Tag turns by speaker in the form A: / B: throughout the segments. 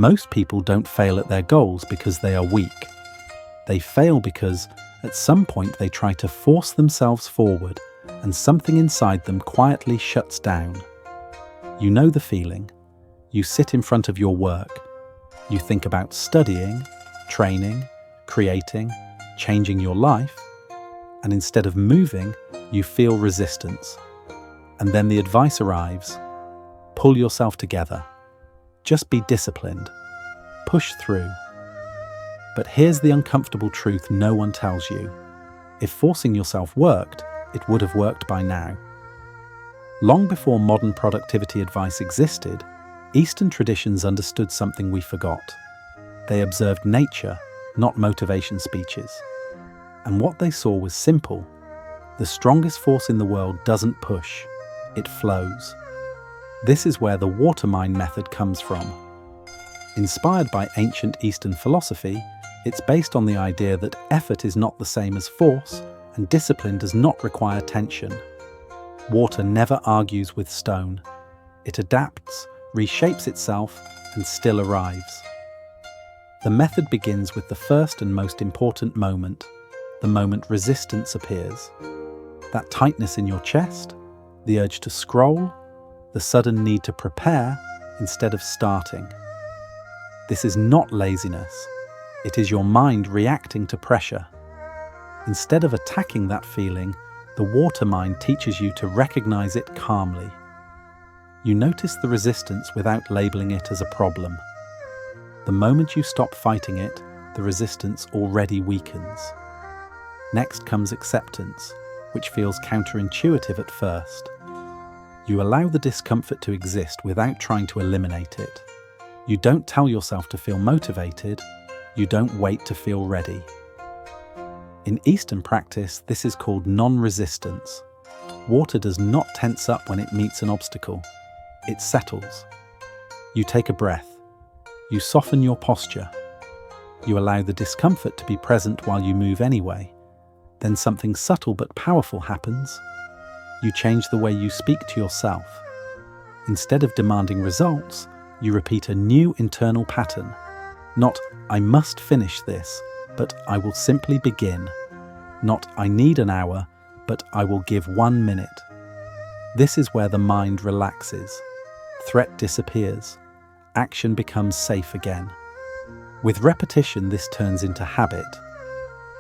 A: Most people don't fail at their goals because they are weak. They fail because at some point they try to force themselves forward and something inside them quietly shuts down. You know the feeling. You sit in front of your work. You think about studying, training, creating, changing your life, and instead of moving, you feel resistance. And then the advice arrives. Pull yourself together. Just be disciplined. Push through. But here's the uncomfortable truth no one tells you. If forcing yourself worked, it would have worked by now. Long before modern productivity advice existed, Eastern traditions understood something we forgot. They observed nature, not motivation speeches. And what they saw was simple. The strongest force in the world doesn't push, it flows. This is where the water mine method comes from. Inspired by ancient Eastern philosophy, it's based on the idea that effort is not the same as force, and discipline does not require tension. Water never argues with stone. It adapts, reshapes itself, and still arrives. The method begins with the first and most important moment, the moment resistance appears. That tightness in your chest, the urge to scroll, the sudden need to prepare instead of starting. This is not laziness. It is your mind reacting to pressure. Instead of attacking that feeling, the water mind teaches you to recognize it calmly. You notice the resistance without labeling it as a problem. The moment you stop fighting it, the resistance already weakens. Next comes acceptance, which feels counterintuitive at first. You allow the discomfort to exist without trying to eliminate it. You don't tell yourself to feel motivated. You don't wait to feel ready. In Eastern practice, this is called non-resistance. Water does not tense up when it meets an obstacle. It settles. You take a breath. You soften your posture. You allow the discomfort to be present while you move anyway. Then something subtle but powerful happens. You change the way you speak to yourself. Instead of demanding results, you repeat a new internal pattern. Not, I must finish this, but I will simply begin. Not, I need an hour, but I will give 1 minute. This is where the mind relaxes. Threat disappears. Action becomes safe again. With repetition, this turns into habit.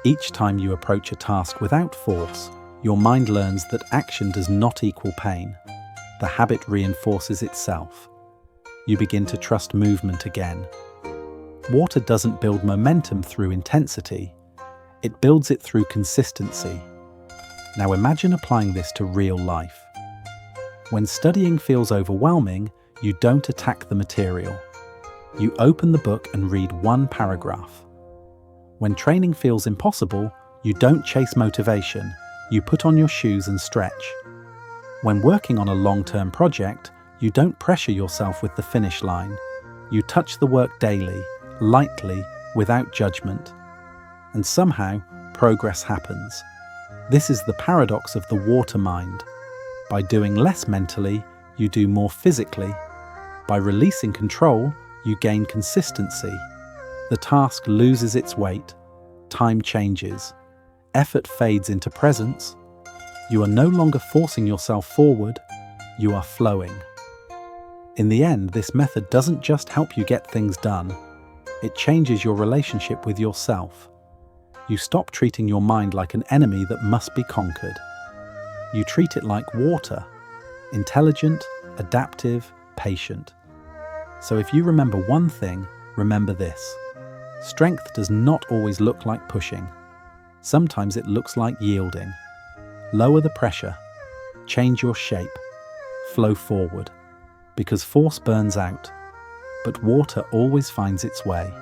A: Each time you approach a task without force, your mind learns that action does not equal pain. The habit reinforces itself. You begin to trust movement again. Water doesn't build momentum through intensity. It builds it through consistency. Now imagine applying this to real life. When studying feels overwhelming, you don't attack the material. You open the book and read 1 paragraph. When training feels impossible, you don't chase motivation. You put on your shoes and stretch. When working on a long-term project, you don't pressure yourself with the finish line. You touch the work daily, lightly, without judgment. And somehow, progress happens. This is the paradox of the water mind. By doing less mentally, you do more physically. By releasing control, you gain consistency. The task loses its weight. Time changes. Effort fades into presence. You are no longer forcing yourself forward. You are flowing. In the end, this method doesn't just help you get things done. It changes your relationship with yourself. You stop treating your mind like an enemy that must be conquered. You treat it like water, intelligent, adaptive, patient. So if you remember one thing, remember this. Strength does not always look like pushing. Sometimes it looks like yielding. Lower the pressure. Change your shape. Flow forward. Because force burns out, but water always finds its way.